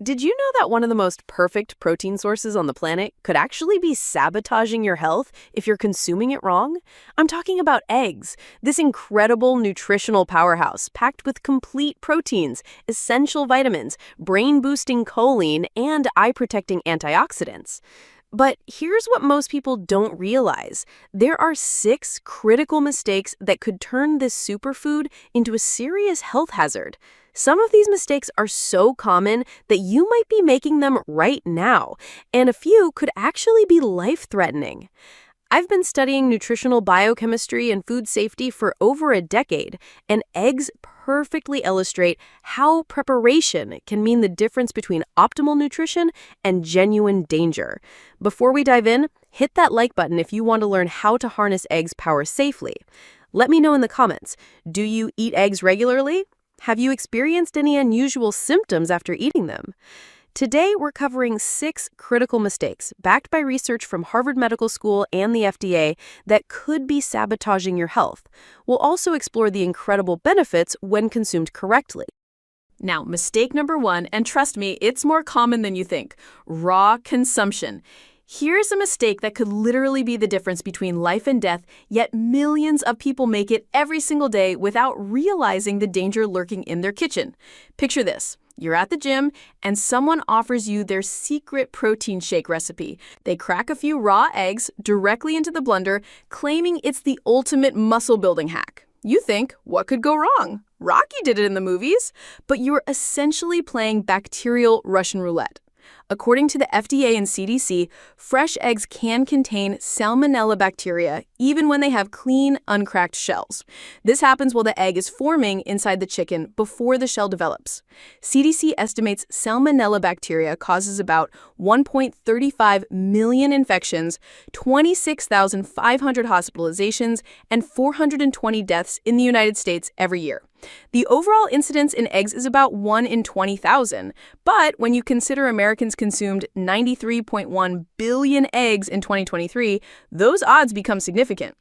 Did you know that one of the most perfect protein sources on the planet could actually be sabotaging your health if you're consuming it wrong? I'm talking about eggs, this incredible nutritional powerhouse packed with complete proteins, essential vitamins, brain-boosting choline, and eye-protecting antioxidants. But here's what most people don't realize. There are 6 critical mistakes that could turn this superfood into a serious health hazard. Some of these mistakes are so common that you might be making them right now, and a few could actually be life-threatening. I've been studying nutritional biochemistry and food safety for over a decade, and eggs perfectly illustrate how preparation can mean the difference between optimal nutrition and genuine danger. Before we dive in, hit that like button if you want to learn how to harness eggs' power safely. Let me know in the comments, do you eat eggs regularly? Have you experienced any unusual symptoms after eating them? Today, we're covering 6 critical mistakes backed by research from Harvard Medical School and the FDA that could be sabotaging your health. We'll also explore the incredible benefits when consumed correctly. Now, mistake number 1, and trust me, it's more common than you think: raw consumption. Here's a mistake that could literally be the difference between life and death, yet millions of people make it every single day without realizing the danger lurking in their kitchen. Picture this. You're at the gym, and someone offers you their secret protein shake recipe. They crack a few raw eggs directly into the blender, claiming it's the ultimate muscle-building hack. You think, what could go wrong? Rocky did it in the movies. But you're essentially playing bacterial Russian roulette. According to the FDA and CDC, fresh eggs can contain salmonella bacteria even when they have clean, uncracked shells. This happens while the egg is forming inside the chicken before the shell develops. CDC estimates salmonella bacteria causes about 1.35 million infections, 26,500 hospitalizations, and 420 deaths in the United States every year. The overall incidence in eggs is about 1 in 20,000, but when you consider Americans consumed 93.1 billion eggs in 2023, those odds become significant.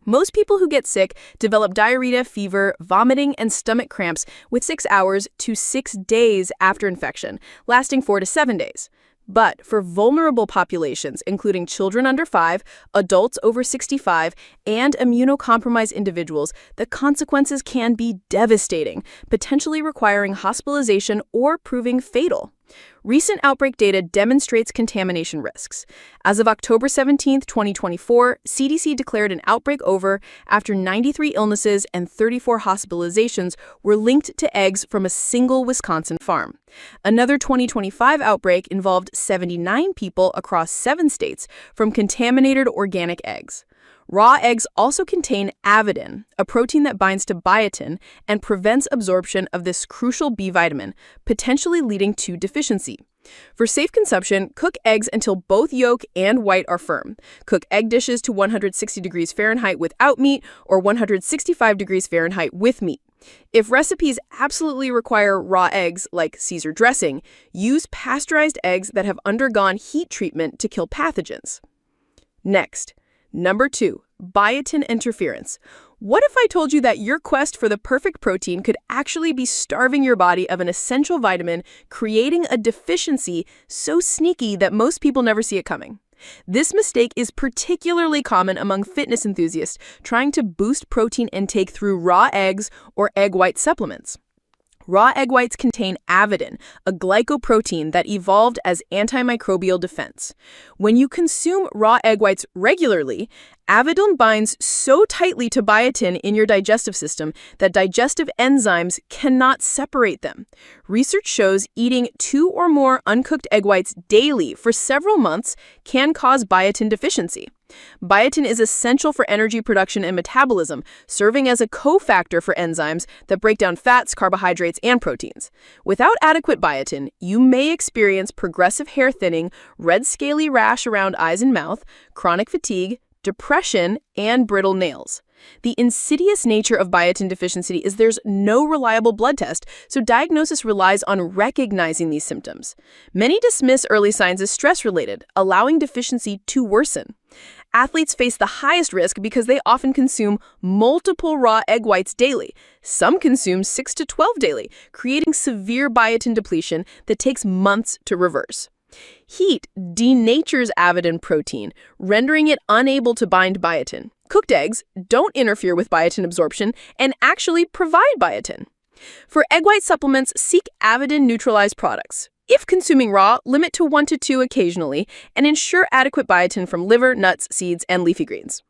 Most people who get sick develop diarrhea, fever, vomiting, and stomach cramps with 6 hours to 6 days after infection, lasting 4 to 7 days. But for vulnerable populations, including children under 5, adults over 65, and immunocompromised individuals, the consequences can be devastating, potentially requiring hospitalization or proving fatal. Recent outbreak data demonstrates contamination risks. As of October 17, 2024, CDC declared an outbreak over after 93 illnesses and 34 hospitalizations were linked to eggs from a single Wisconsin farm. Another 2025 outbreak involved 79 people across 7 states from contaminated organic eggs. Raw eggs also contain avidin, a protein that binds to biotin and prevents absorption of this crucial B vitamin, potentially leading to deficiency. For safe consumption, cook eggs until both yolk and white are firm. Cook egg dishes to 160 degrees Fahrenheit without meat or 165 degrees Fahrenheit with meat. If recipes absolutely require raw eggs, like Caesar dressing, use pasteurized eggs that have undergone heat treatment to kill pathogens. Next, number 2, biotin interference. What if I told you that your quest for the perfect protein could actually be starving your body of an essential vitamin, creating a deficiency so sneaky that most people never see it coming? This mistake is particularly common among fitness enthusiasts trying to boost protein intake through raw eggs or egg white supplements. Raw egg whites contain avidin, a glycoprotein that evolved as antimicrobial defense. When you consume raw egg whites regularly, avidin binds so tightly to biotin in your digestive system that digestive enzymes cannot separate them. Research shows eating 2 or more uncooked egg whites daily for several months can cause biotin deficiency. Biotin is essential for energy production and metabolism, serving as a cofactor for enzymes that break down fats, carbohydrates, and proteins. Without adequate biotin, you may experience progressive hair thinning, red scaly rash around eyes and mouth, chronic fatigue, depression, and brittle nails. The insidious nature of biotin deficiency is there's no reliable blood test, so diagnosis relies on recognizing these symptoms. Many dismiss early signs as stress-related, allowing deficiency to worsen. Athletes face the highest risk because they often consume multiple raw egg whites daily. Some consume 6 to 12 daily, creating severe biotin depletion that takes months to reverse. Heat denatures avidin protein, rendering it unable to bind biotin. Cooked eggs don't interfere with biotin absorption and actually provide biotin. For egg white supplements, seek avidin-neutralized products. If consuming raw, limit to 1 to 2 occasionally, and ensure adequate biotin from liver, nuts, seeds, and leafy greens.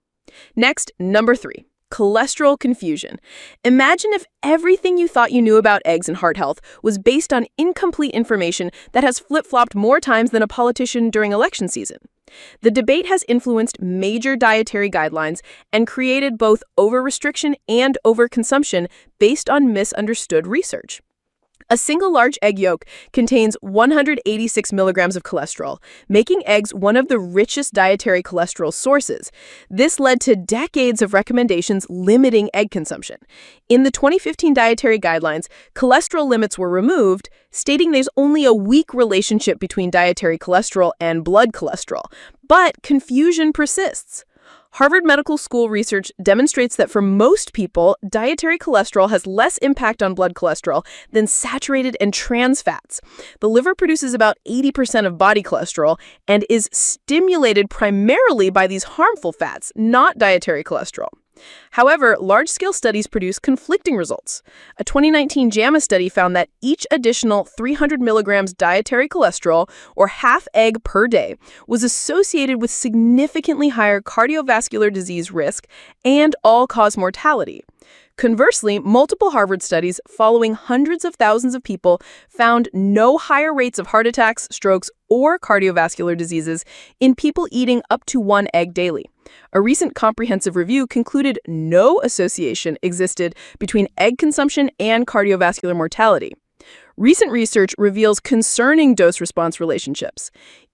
Next, number 3. Cholesterol confusion. Imagine if everything you thought you knew about eggs and heart health was based on incomplete information that has flip-flopped more times than a politician during election season. The debate has influenced major dietary guidelines and created both over-restriction and over-consumption based on misunderstood research. A single large egg yolk contains 186 milligrams of cholesterol, making eggs one of the richest dietary cholesterol sources. This led to decades of recommendations limiting egg consumption. In the 2015 dietary guidelines, cholesterol limits were removed, stating there's only a weak relationship between dietary cholesterol and blood cholesterol. But confusion persists. Harvard Medical School research demonstrates that for most people, dietary cholesterol has less impact on blood cholesterol than saturated and trans fats. The liver produces about 80% of body cholesterol and is stimulated primarily by these harmful fats, not dietary cholesterol. However, large-scale studies produce conflicting results. A 2019 JAMA study found that each additional 300 milligrams dietary cholesterol, or half egg per day, was associated with significantly higher cardiovascular disease risk and all-cause mortality. Conversely, multiple Harvard studies following hundreds of thousands of people found no higher rates of heart attacks, strokes, or cardiovascular diseases in people eating up to 1 egg daily. A recent comprehensive review concluded no association existed between egg consumption and cardiovascular mortality. Recent research reveals concerning dose-response relationships.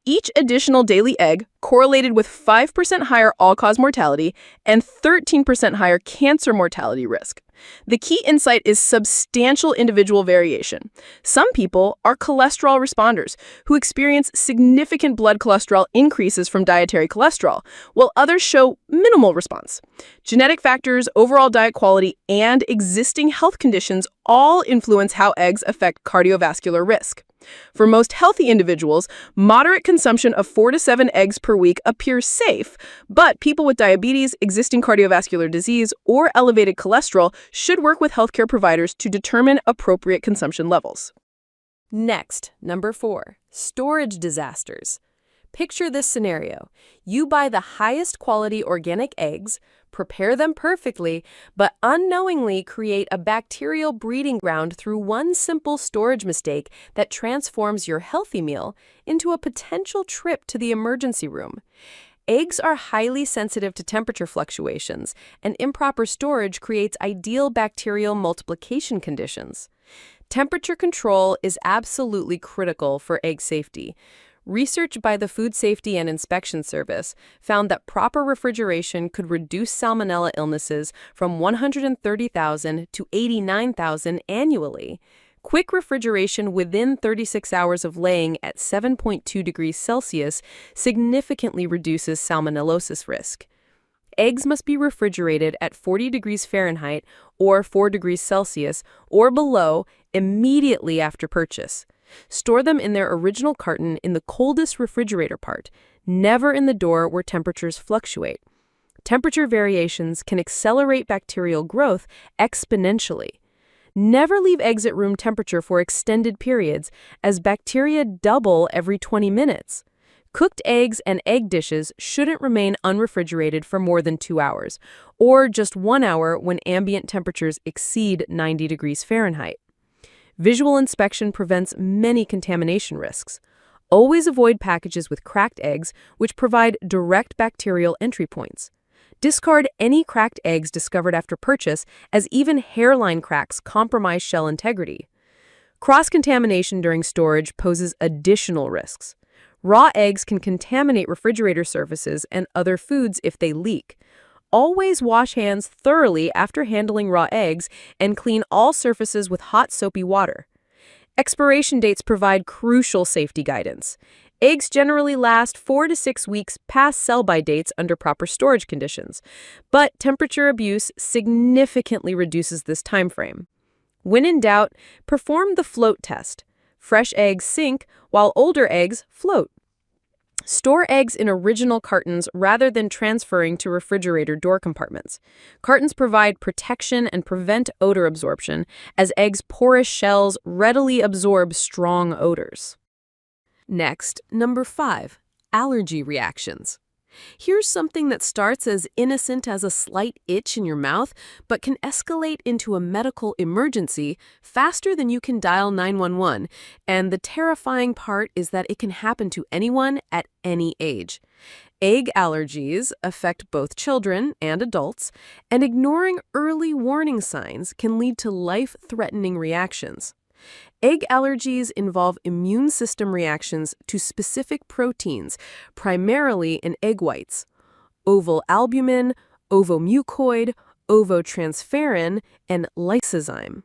Each additional daily egg correlated with 5% higher all-cause mortality and 13% higher cancer mortality risk. The key insight is substantial individual variation. Some people are cholesterol responders who experience significant blood cholesterol increases from dietary cholesterol, while others show minimal response. Genetic factors, overall diet quality, and existing health conditions all influence how eggs affect cardiovascular risk. For most healthy individuals, moderate consumption of 4 to 7 eggs per week appears safe, but people with diabetes, existing cardiovascular disease, or elevated cholesterol should work with healthcare providers to determine appropriate consumption levels. Next, number 4, storage disasters. Picture this scenario. You buy the highest quality organic eggs, prepare them perfectly, but unknowingly create a bacterial breeding ground through one simple storage mistake that transforms your healthy meal into a potential trip to the emergency room. Eggs are highly sensitive to temperature fluctuations, and improper storage creates ideal bacterial multiplication conditions. Temperature control is absolutely critical for egg safety. Research by the Food Safety and Inspection Service found that proper refrigeration could reduce salmonella illnesses from 130,000 to 89,000 annually. Quick refrigeration within 36 hours of laying at 7.2 degrees Celsius significantly reduces salmonellosis risk. Eggs must be refrigerated at 40 degrees Fahrenheit or 4 degrees Celsius or below immediately after purchase. Store them in their original carton in the coldest refrigerator part, never in the door where temperatures fluctuate. Temperature variations can accelerate bacterial growth exponentially. Never leave eggs at room temperature for extended periods, as bacteria double every 20 minutes. Cooked eggs and egg dishes shouldn't remain unrefrigerated for more than 2 hours, or just 1 hour when ambient temperatures exceed 90 degrees Fahrenheit. Visual inspection prevents many contamination risks. Always avoid packages with cracked eggs, which provide direct bacterial entry points. Discard any cracked eggs discovered after purchase, as even hairline cracks compromise shell integrity. Cross-contamination during storage poses additional risks. Raw eggs can contaminate refrigerator surfaces and other foods if they leak. Always wash hands thoroughly after handling raw eggs and clean all surfaces with hot soapy water. Expiration dates provide crucial safety guidance. Eggs generally last 4 to 6 weeks past sell-by dates under proper storage conditions, but temperature abuse significantly reduces this time frame. When in doubt, perform the float test. Fresh eggs sink, while older eggs float. Store eggs in original cartons rather than transferring to refrigerator door compartments. Cartons provide protection and prevent odor absorption, as eggs' porous shells readily absorb strong odors. Next, number 5, allergy reactions. Here's something that starts as innocent as a slight itch in your mouth, but can escalate into a medical emergency faster than you can dial 911, and the terrifying part is that it can happen to anyone at any age. Egg allergies affect both children and adults, and ignoring early warning signs can lead to life-threatening reactions. Egg allergies involve immune system reactions to specific proteins, primarily in egg whites: oval albumin, ovomucoid, ovotransferrin, and lysozyme.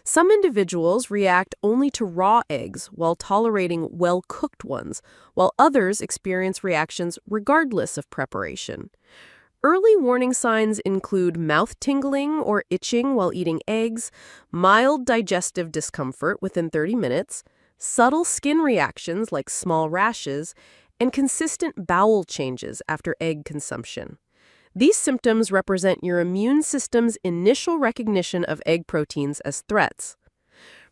Some individuals react only to raw eggs while tolerating well-cooked ones, while others experience reactions regardless of preparation. Early warning signs include mouth tingling or itching while eating eggs, mild digestive discomfort within 30 minutes, subtle skin reactions like small rashes, and consistent bowel changes after egg consumption. These symptoms represent your immune system's initial recognition of egg proteins as threats.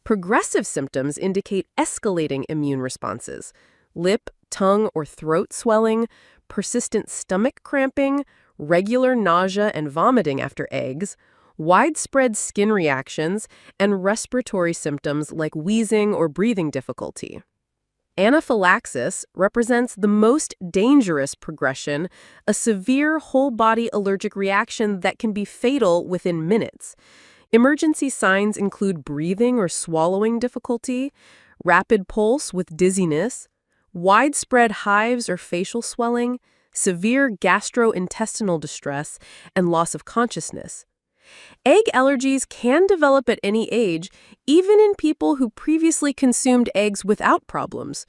Progressive symptoms indicate escalating immune responses: lip, tongue, or throat swelling, persistent stomach cramping, regular nausea and vomiting after eggs, widespread skin reactions, and respiratory symptoms like wheezing or breathing difficulty. Anaphylaxis represents the most dangerous progression, a severe whole-body allergic reaction that can be fatal within minutes. Emergency signs include breathing or swallowing difficulty, rapid pulse with dizziness, widespread hives or facial swelling, severe gastrointestinal distress, and loss of consciousness. Egg allergies can develop at any age, even in people who previously consumed eggs without problems.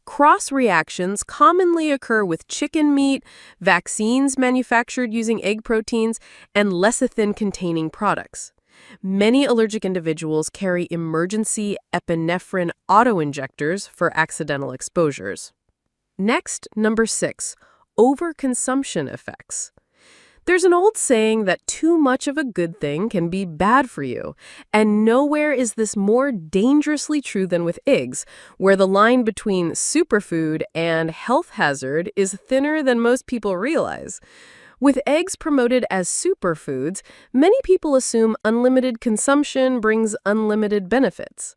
Cross-reactions commonly occur with chicken meat, vaccines manufactured using egg proteins, and lecithin-containing products. Many allergic individuals carry emergency epinephrine autoinjectors for accidental exposures. Next, number 6. Overconsumption effects. There's an old saying that too much of a good thing can be bad for you, and nowhere is this more dangerously true than with eggs, where the line between superfood and health hazard is thinner than most people realize. With eggs promoted as superfoods, many people assume unlimited consumption brings unlimited benefits.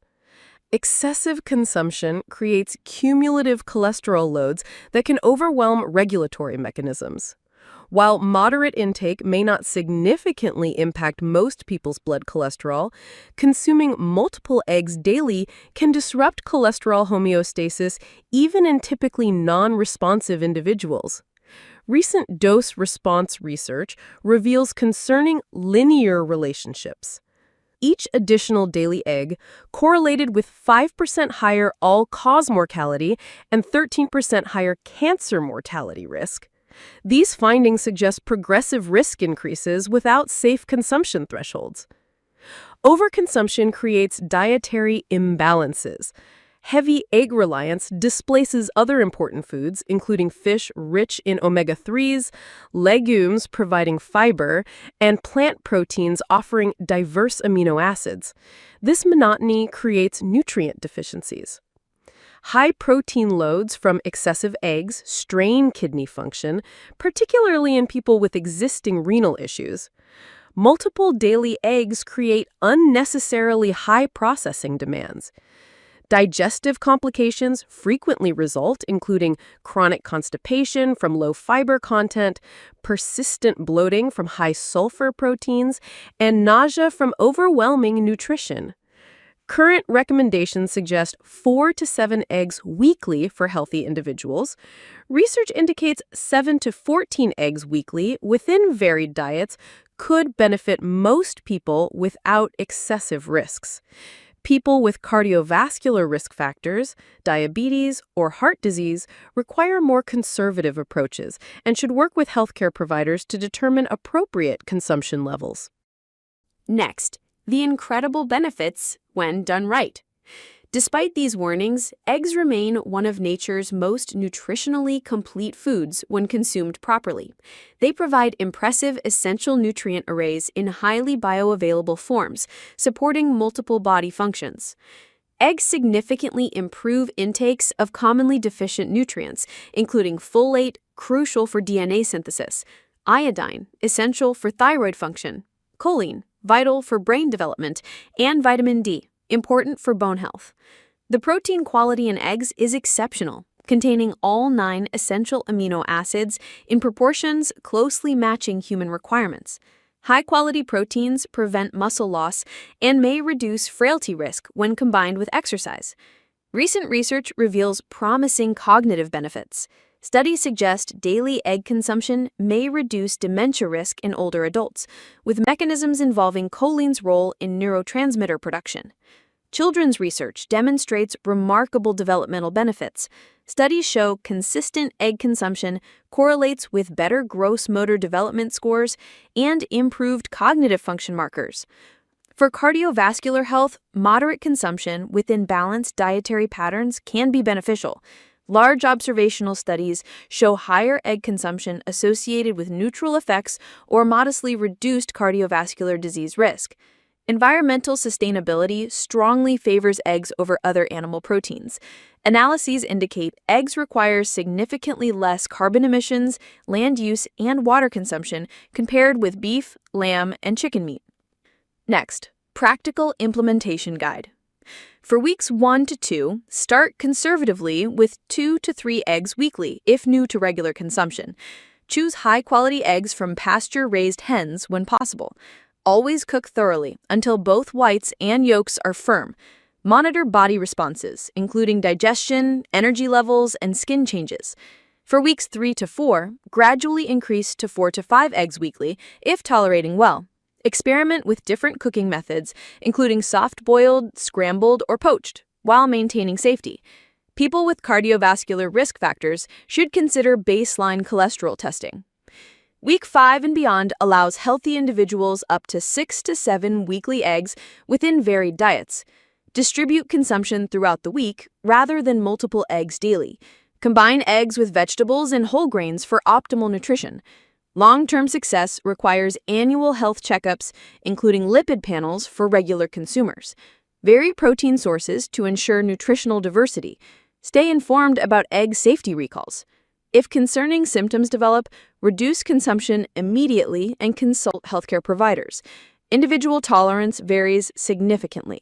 Excessive consumption creates cumulative cholesterol loads that can overwhelm regulatory mechanisms. While moderate intake may not significantly impact most people's blood cholesterol, consuming multiple eggs daily can disrupt cholesterol homeostasis even in typically non-responsive individuals. Recent dose-response research reveals concerning linear relationships. Each additional daily egg correlated with 5% higher all-cause mortality and 13% higher cancer mortality risk. These findings suggest progressive risk increases without safe consumption thresholds. Overconsumption creates dietary imbalances. Heavy egg reliance displaces other important foods, including fish rich in omega-3s, legumes providing fiber, and plant proteins offering diverse amino acids. This monotony creates nutrient deficiencies. High protein loads from excessive eggs strain kidney function, particularly in people with existing renal issues. Multiple daily eggs create unnecessarily high processing demands. Digestive complications frequently result, including chronic constipation from low fiber content, persistent bloating from high sulfur proteins, and nausea from overwhelming nutrition. Current recommendations suggest 4 to 7 eggs weekly for healthy individuals. Research indicates 7 to 14 eggs weekly within varied diets could benefit most people without excessive risks. People with cardiovascular risk factors, diabetes, or heart disease require more conservative approaches and should work with healthcare providers to determine appropriate consumption levels. Next, the incredible benefits when done right. Despite these warnings, eggs remain one of nature's most nutritionally complete foods when consumed properly. They provide impressive essential nutrient arrays in highly bioavailable forms, supporting multiple body functions. Eggs significantly improve intakes of commonly deficient nutrients, including folate, crucial for DNA synthesis, iodine, essential for thyroid function, choline, vital for brain development, and vitamin D, important for bone health. The protein quality in eggs is exceptional, containing all 9 essential amino acids in proportions closely matching human requirements. High-quality proteins prevent muscle loss and may reduce frailty risk when combined with exercise. Recent research reveals promising cognitive benefits. Studies suggest daily egg consumption may reduce dementia risk in older adults, with mechanisms involving choline's role in neurotransmitter production. Children's research demonstrates remarkable developmental benefits. Studies show consistent egg consumption correlates with better gross motor development scores and improved cognitive function markers. For cardiovascular health, moderate consumption within balanced dietary patterns can be beneficial. Large observational studies show higher egg consumption associated with neutral effects or modestly reduced cardiovascular disease risk. Environmental sustainability strongly favors eggs over other animal proteins. Analyses indicate eggs require significantly less carbon emissions, land use, and water consumption compared with beef, lamb, and chicken meat. Next, practical implementation guide. For weeks 1 to 2, start conservatively with 2 to 3 eggs weekly if new to regular consumption. Choose high-quality eggs from pasture-raised hens when possible. Always cook thoroughly until both whites and yolks are firm. Monitor body responses, including digestion, energy levels, and skin changes. For weeks 3 to 4, gradually increase to 4 to 5 eggs weekly if tolerating well. Experiment with different cooking methods, including soft-boiled, scrambled, or poached, while maintaining safety. People with cardiovascular risk factors should consider baseline cholesterol testing. Week 5 and beyond allows healthy individuals up to 6 to 7 weekly eggs within varied diets. Distribute consumption throughout the week rather than multiple eggs daily. Combine eggs with vegetables and whole grains for optimal nutrition. Long-term success requires annual health checkups, including lipid panels for regular consumers. Vary protein sources to ensure nutritional diversity. Stay informed about egg safety recalls. If concerning symptoms develop, reduce consumption immediately and consult healthcare providers. Individual tolerance varies significantly.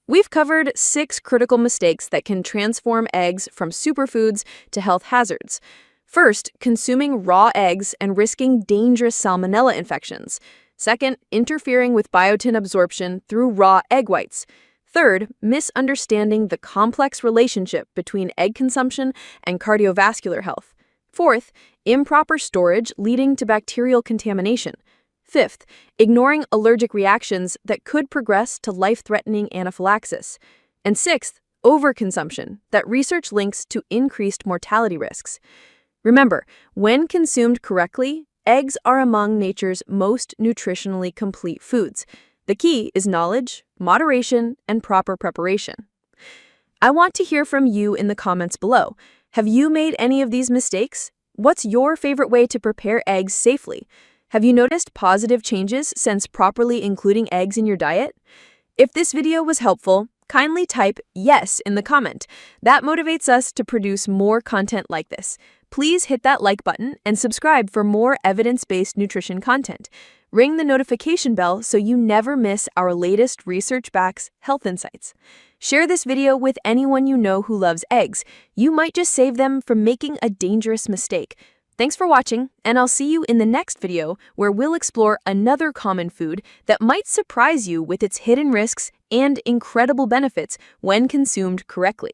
We've covered 6 critical mistakes that can transform eggs from superfoods to health hazards. First, consuming raw eggs and risking dangerous salmonella infections. Second, interfering with biotin absorption through raw egg whites. Third, misunderstanding the complex relationship between egg consumption and cardiovascular health. Fourth, improper storage leading to bacterial contamination. Fifth, ignoring allergic reactions that could progress to life-threatening anaphylaxis. And sixth, overconsumption that research links to increased mortality risks. Remember, when consumed correctly, eggs are among nature's most nutritionally complete foods. The key is knowledge, moderation, and proper preparation. I want to hear from you in the comments below. Have you made any of these mistakes? What's your favorite way to prepare eggs safely? Have you noticed positive changes since properly including eggs in your diet? If this video was helpful, kindly type yes in the comment. That motivates us to produce more content like this. Please hit that like button and subscribe for more evidence-based nutrition content. Ring the notification bell so you never miss our latest research-backed health insights. Share this video with anyone you know who loves eggs. You might just save them from making a dangerous mistake. Thanks for watching, and I'll see you in the next video where we'll explore another common food that might surprise you with its hidden risks and incredible benefits when consumed correctly.